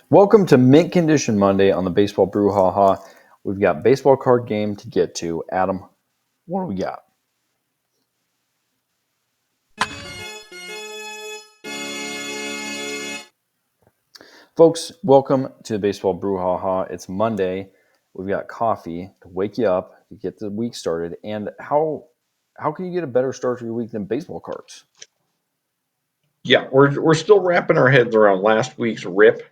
Welcome to Mint Condition Monday on the Baseball Brewhaha. We've got baseball card game to get to. Adam, what do we got? Folks, welcome to the Baseball Brewhaha. It's Monday. We've got coffee to wake you up, to get the week started. And how can you get a better start to your week than baseball cards? Yeah, we're still wrapping our heads around last week's rip,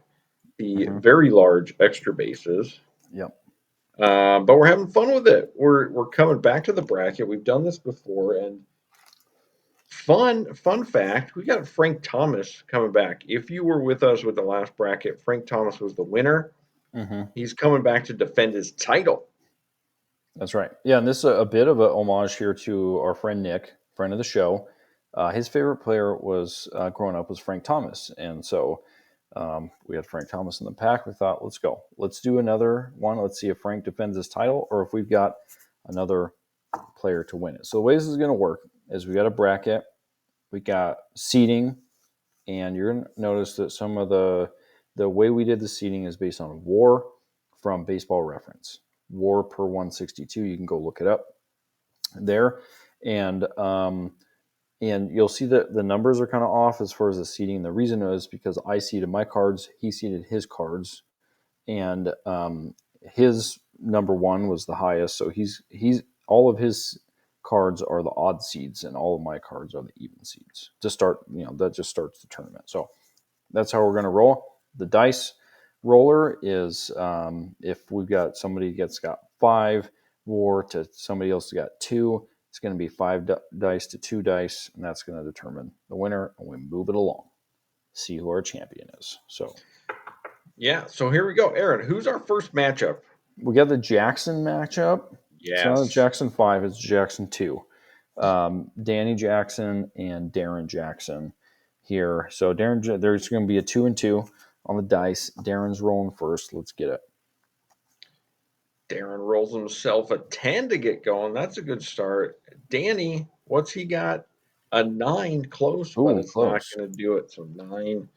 the very large extra bases. Yep. But we're having fun with it. We're coming back to the bracket. We've done this before, and fun fact: we got Frank Thomas coming back. If you were with us with the last bracket, Frank Thomas was the winner. Mm-hmm. He's coming back to defend his title. That's right. Yeah, and this is a bit of a homage here to our friend Nick, friend of the show. His favorite player was growing up was Frank Thomas, and so we had Frank Thomas in the pack. We thought, let's go, let's do another one. Let's see if Frank defends his title or if we've got another player to win it. So the way this is going to work is we got a bracket, we got seeding, and you're going to notice that some of the way we did the seeding is based on WAR from Baseball Reference. WAR per 162. You can go look it up there, and you'll see that the numbers are kind of off as far as the seeding. The reason is because I seeded my cards, he seeded his cards, and his number one was the highest. So he's all of his cards are the odd seeds, and all of my cards are the even seeds. To start, that just starts the tournament. So that's how we're going to roll. The dice roller is if we've got somebody that's got 5 war to somebody else that got 2, it's going to be 5 dice to 2 dice, and that's going to determine the winner, and we move it along. See who our champion is. So Yeah, so here we go, Aaron. Who's our first matchup? we got the Jackson matchup. It's not a Yes. Jackson 5, it's Jackson 2. Danny Jackson and Darren Jackson here. So there's going to be a 2 and 2 on the dice. Darren's rolling first. Let's get it. Darren rolls himself a 10 to get going. That's a good start. Danny, what's he got? A 9, close, but Ooh, it's not close. going to do it. So 9,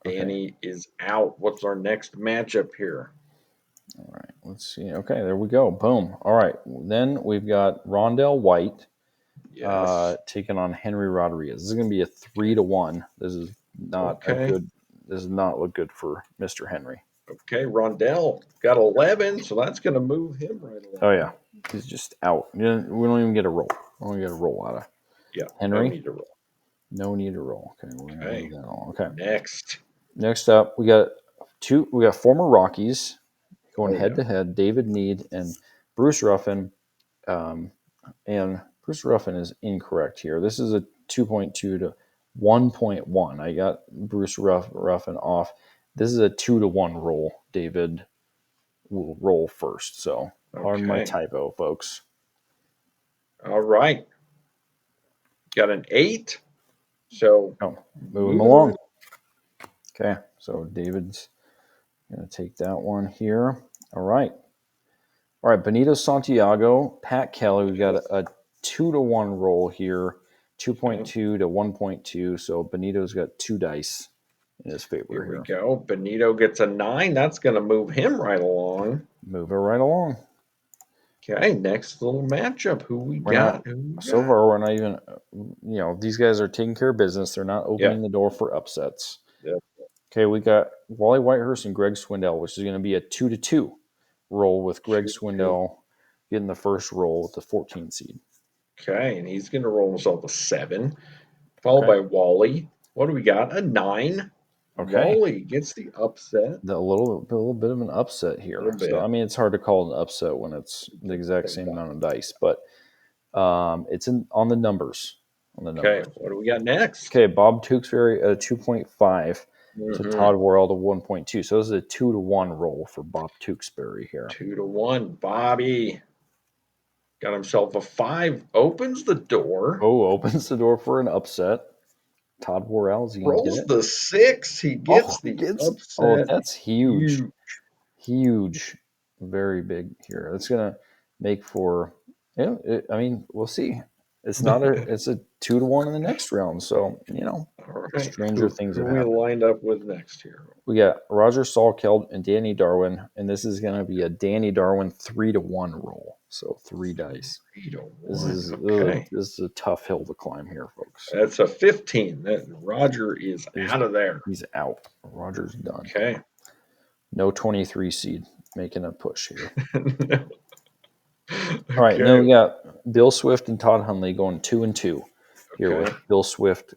Okay. Danny is out. What's our next matchup here? All right. Let's see. Okay, there we go. Boom. All right. Then we've got Rondell White Yes. taking on Henry Rodriguez. This is going to be a 3-1. This is not a Okay. good. This does not look good for Mr. Henry. Okay. Rondell got 11, so that's going to move him right Oh along. yeah, he's just out. We don't even get a roll. We don't get a roll out of Yeah. No Henry. need to roll. No need to roll. Okay, we're gonna Okay. leave that on. Okay. Next. Next up, we got two. We got former Rockies going Oh, head yeah. to head. David Need and Bruce Ruffin. Um, and Bruce Ruffin is incorrect here. This is a 2.2 to 1.1. I got Bruce Ruffin off. This is a 2-1 roll. David will roll first. So pardon my Okay. typo, folks. All right. Got an 8. So Oh, move him moving right. along. Okay, so David's going to take that one here. All right. All right, Benito Santiago, Pat Kelly. We've got Yes. a 2-1 roll here, Okay. 2.2 to 1.2. So Benito's got 2 dice in his Here favor we here. go. Benito gets a 9. That's going to move him right along. Move it right along. Okay, next little matchup. Who we We're not, got? Who we so got? far, we're not even, these guys are taking care of business. They're not Yeah. opening the door for upsets. Yeah. Okay, we got Wally Whitehurst and Greg Swindell, which is going to be a 2-2 roll with Greg 2-2. Swindell getting the first roll with the 14 seed. Okay, and he's going to roll himself a 7, followed Okay. by Wally. What do we got? A 9. Okay. Wally gets the upset. A little bit of an upset A little here. So I bit. mean, it's hard to call it an upset when it's the exact Same same time. amount of dice, but it's on the numbers. On the Okay, numbers. what do we got next? Okay, Bob Tewksbury at a 2.5 to Mm-hmm. Todd Worrell to 1.2. So this is a 2-1 roll for Bob Tewksbury here. 2-1. Bobby got himself a 5. Opens the door. Oh, opens the door for an upset. Todd Worrell, is he gonna get Rolls it? the 6. He Oh, gets the gets. Oh, upset. that's huge. Huge. Huge, very big here. That's gonna make for. I mean, we'll see. It's not a. It's a 2-1 in the next round. So All right. stranger Who things who have we happened. lined up with next here? We got Roger Salkeld and Danny Darwin, and this is going to be a Danny Darwin 3-1 roll. So 3 dice. 3-1. Okay. This is a tough hill to climb here, folks. That's a 15. That Roger is He's out of there. he's out. Roger's done. Okay. No 23 seed making a push here. All right, and then Okay. we got Bill Swift and Todd Hundley going 2-2 here Okay. with Bill Swift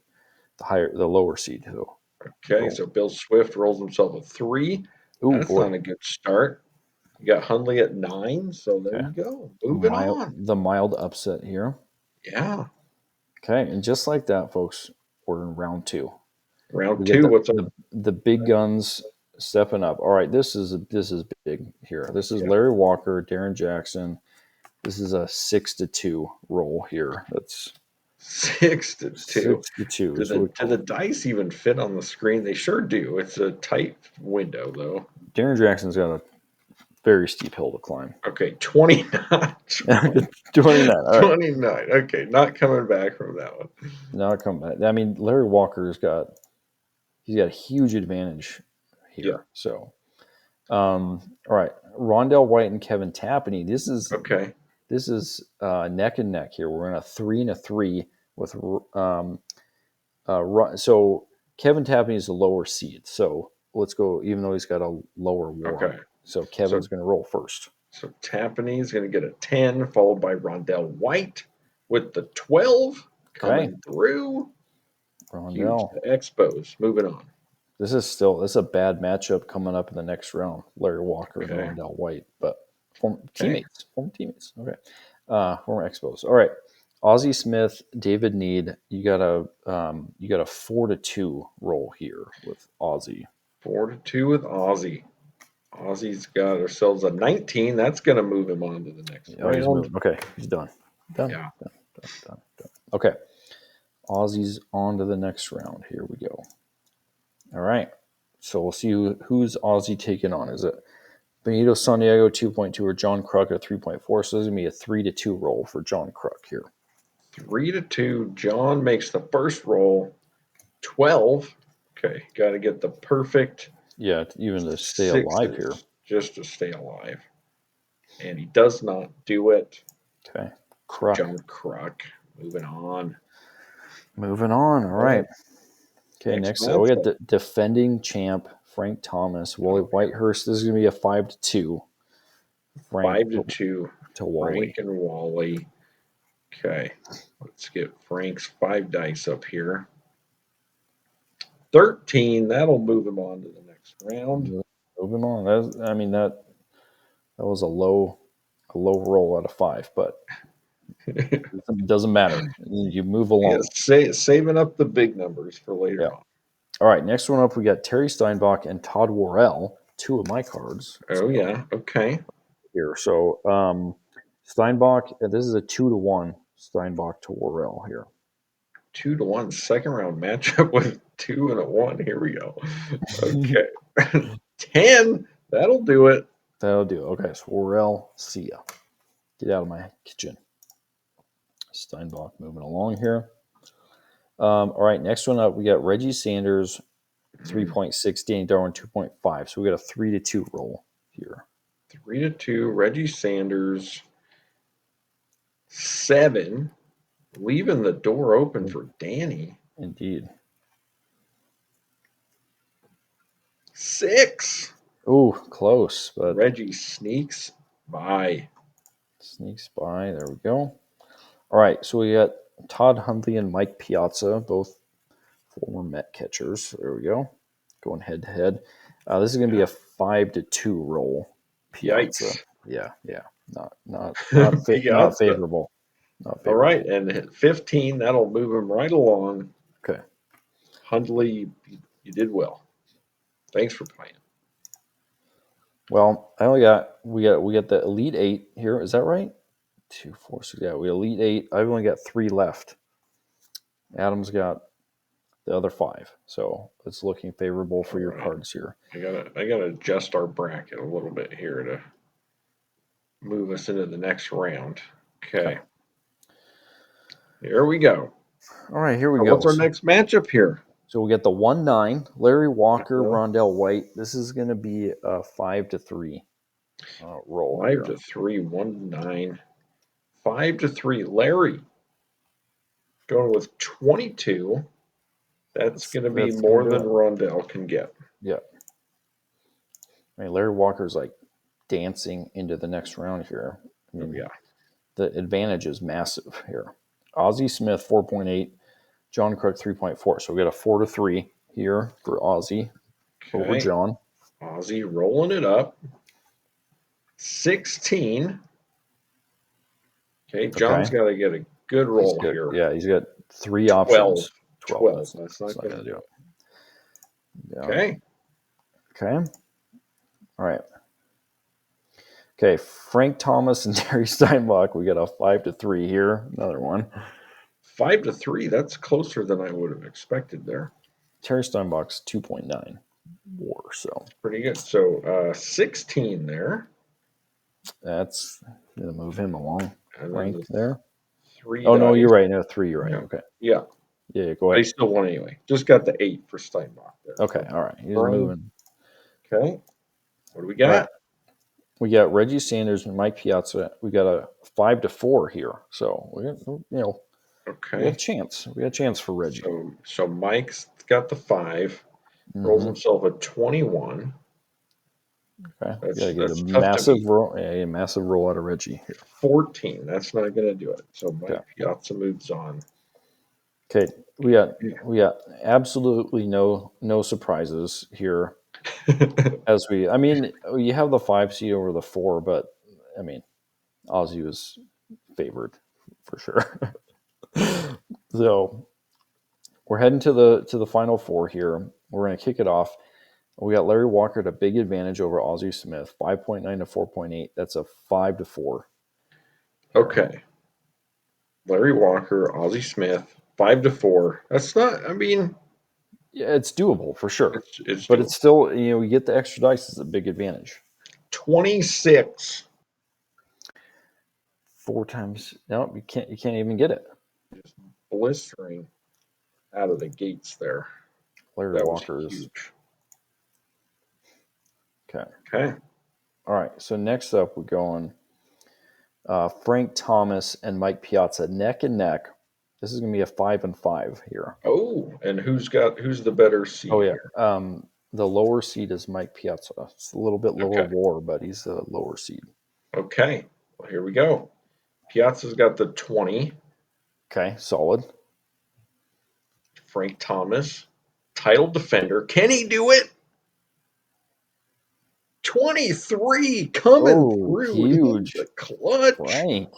the lower seed. So Okay. roll. So Bill Swift rolls himself a 3. Ooh That's boy. not a good start. You got Hundley at 9. So there Okay. you go. Moving on. The mild upset here. Yeah. Okay, and just like that, folks, we're in round 2. Round We get two. What's up? the big guns stepping up. All right, this is big here. This is Yeah. Larry Walker, Darren Jackson. This is a 6-2 roll here. That's 6-2. 6-2. Do Is what the dice even fit on the screen? They sure do. It's a tight window though. Darren Jackson's got a very steep hill to climb. Okay, 29. 29. All right. 29. Okay, not coming back from that one. Now I come back. I mean, Larry Walker's got a huge advantage Yeah. here. So, all right, Rondell White and Kevin Tapney. Okay. This is neck and neck here. We're in a 3-3 with so Kevin Tapney is the lower seed. So let's go. Even though he's got a lower WAR, Okay. so So Kevin's going to roll first. so Tappaney is going to get a 10, followed by Rondell White with the 12 Okay, coming through. Huge. Rondell. The Expos. Moving on. This is a bad matchup coming up in the next round. Larry Walker and Okay. Rondell White, but former Okay. teammates. Okay, former Expos. All right, Ozzie Smith, David Need. You got a 4-2 roll here with Ozzie. 4-2 with Aussie. Aussie's got ourselves a 19. That's going to move him on to the next Oh, he's round. moving. Okay, he's done. Done. Yeah. Done. Done. Done. Done. Okay, Aussie's on to the next round. Here we go. All right. So we'll see who's Aussie taking on. Is it Benito Santiago 2.2 or John Kruk at 3.4? So this is going to be a 3-2 roll for John Kruk here. 3-2. John makes the first roll. 12. Okay. Got to get the perfect Yeah, even to stay alive here. sixes just to stay alive. And he does not do it. Okay. Kruk. John Kruk. Moving on. Moving on. All right. Okay, next we got the defending champ, Frank Thomas, Wally Whitehurst. This is going to be a 5-2. Frank 5-2. to Wally. Frank and Wally. Okay. Let's get Frank's 5 dice up here. 13. That'll move him on to the next round. Moving on. That was a low roll out of 5, but it doesn't matter. You move along. Yeah, saving up the big numbers for later on. All right, next one up, we got Terry Steinbach and Todd Worrell, 2 of my cards. Oh, yeah. Okay. Here. So Steinbach, this is a 2-1 Steinbach to Worrell here. 2-1 second round matchup with 2 and a 1. Here we go. Okay. 10. That'll do it. That'll do. Okay, so Worrell, see ya. Get out of my kitchen. Steinbach moving along here. All right, next one up, we got Reggie Sanders, 3.6, Danny Darwin, 2.5. So we got a 3-2 roll here. 3-2. Reggie Sanders. 7. Leaving the door open for Danny. Indeed. 6. Ooh, close, but Reggie sneaks by. Sneaks by. There we go. All right, so we got Todd Hundley and Mike Piazza, both former Met catchers. There we go. Going head to head. This is going to be a 5-2 roll. Piazza. Yikes. Yeah. Not Piazza. favorable. Not favorable. All right, and 15, that'll move him right along. Okay. Hundley, you did well. Thanks for playing. Well, we got the Elite 8 here. Is that right? 2, 4, 6. Yeah, we Elite 8. I've only got 3 left. Adam's got the other 5. So it's looking favorable for your cards here. I gotta adjust our bracket a little bit here to move us into the next round. Okay. Here we go. All right, here we Now, go. what's our next matchup here? So we get the 1-9, Larry Walker, Uh, Rondell White. This is going to be a 5-3 roll Five here. to three, 1-9. 5-3. Larry going with 22. That's going to be That's going more to do than it. Rondell can get. Yeah. I mean, Larry Walker's like dancing into the next round here. I Oh, mean, yeah. the advantage is massive here. Ozzie Smith 4.8, John Crook 3.4. So we got a 4-3 here for Ozzie over Okay. John. Ozzie rolling it up. 16. Okay. Okay, John's got to get a good he's roll good. here. Yeah, he's got three 12. options. 12. 12. That's not Going going to to do do it. it. Yeah. Okay. Okay. All right. Okay, Frank Thomas and Terry Steinbach. We got a 5-3 here. Another one. 5-3. That's closer than I would have expected there. Terry Steinbach's 2.9 war. So Pretty good. So 16 there. that's going to move him along. And then Frank the there. three Oh, no, you're dice. right. No, 3, you're right. Yeah. Okay. Yeah. Yeah, go But he ahead. still won anyway. Just got the 8 for Steinbach there. Okay, So all right. He's Brian, moving. okay. What do we All right. got? We got Reggie Sanders and Mike Piazza. We got a 5-4 here. So we got, we got a Okay. chance. We got a chance for Reggie. So Mike's got the 5, rolls Mm-hmm. himself a 21. Okay. We got to get a That's tough to beat. massive roll out of Reggie here. 14. That's not going to do it. So Okay. Mike Piazza moves on. Okay, we got absolutely no surprises here. I mean, you have the 5 seed over the 4, but I mean, Ozzy was favored for sure. So we're heading to the final 4 here. We're going to kick it off. We got Larry Walker at a big advantage over Ozzie Smith, 5.9 to 4.8. That's a 5-4 here. Okay. Larry Walker, Ozzie Smith, 5-4. That's not, I mean, Yeah, it's doable for sure, it's but doable. it's still we get the extra dice is a big advantage. 26. 4 times. No, you can't even get it. Just blistering out of the gates there. Larry That was Walker is huge. okay. Okay. All right. So next up, we go on Frank Thomas and Mike Piazza neck and neck. This is going to be a 5-5 here. Oh, and who's the better Oh seed yeah. here? The lower seed is Mike Piazza. It's a little bit lower Okay. WAR, but he's the lower seed. Okay. Well, here we go. Piazza's got the 20. Okay, solid. Frank Thomas, title defender. Can he do it? 23 coming Oh, through in huge. the clutch.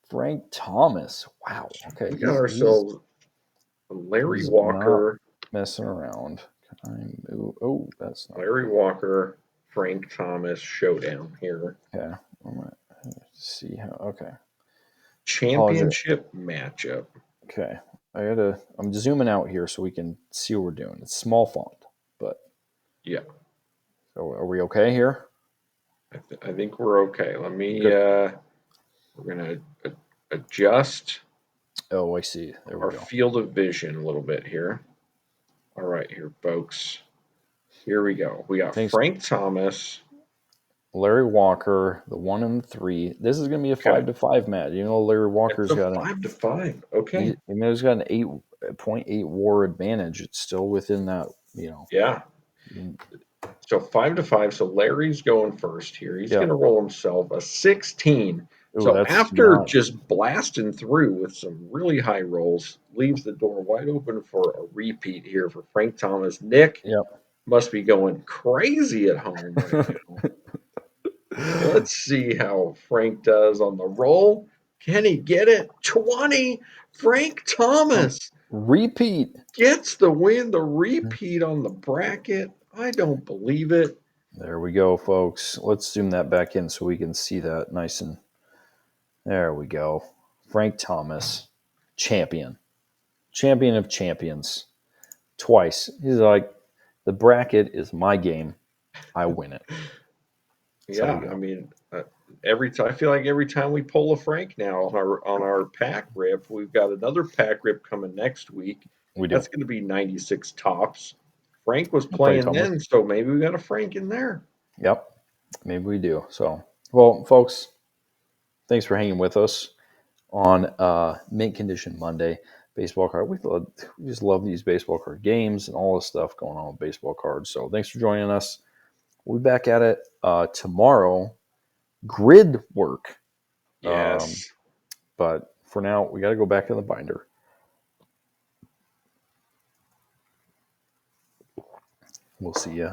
Frank Thomas. Wow. Okay, We got he's ourselves a Larry he's not Walker, messing around. Can I move? Oh, that's not Larry good. Walker, Frank Thomas showdown here. Okay, I'm gonna see how. Okay, apologize. Championship matchup. Okay, I'm zooming out here so we can see what we're doing. It's small font, but Yeah, so are we okay here? I think we're okay. Let me, Good. we're going to adjust Oh, I see. There we our go. field of vision a little bit here. All right, here, folks. Here we go. We got Thanks, Frank Thomas. Larry Walker, the 1 and 3. This is going to be a Okay, 5-5 match. Larry it's Walker's a got 5-5. Okay, he's got an 8.8 WAR advantage. It's still within that. yeah. Mm, So 5-5. So Larry's going first here. He's yeah. going to roll himself a 16. Oh, So that's after not. just blasting through with some really high rolls, leaves the door wide open for a repeat here for Frank Thomas. Nick Yep. must be going crazy at home right now. Let's see how Frank does on the roll. Can he get it? 20. Frank Thomas Repeat. gets the win, the repeat on the bracket. I don't believe it. There we go, folks. Let's zoom that back in so we can see that nice and. There we go. Frank Thomas, champion of champions, twice. He's like, the bracket is my game. I win it. That's how Yeah, we I go. mean, every time I feel like every time we pull a Frank now on our pack rip, we've got another pack rip coming next week. We do. That's going to be 96 tops. Frank was Frank playing Thomas. then, so maybe we got a Frank in there. Yep. Maybe we do. So, well, folks, thanks for hanging with us on Mint Condition Monday baseball card. We just love these baseball card games and all this stuff going on with baseball cards. So thanks for joining us. We'll be back at it tomorrow. Grid work. Um, Yes. but for now, we got to go back to the binder. We'll see you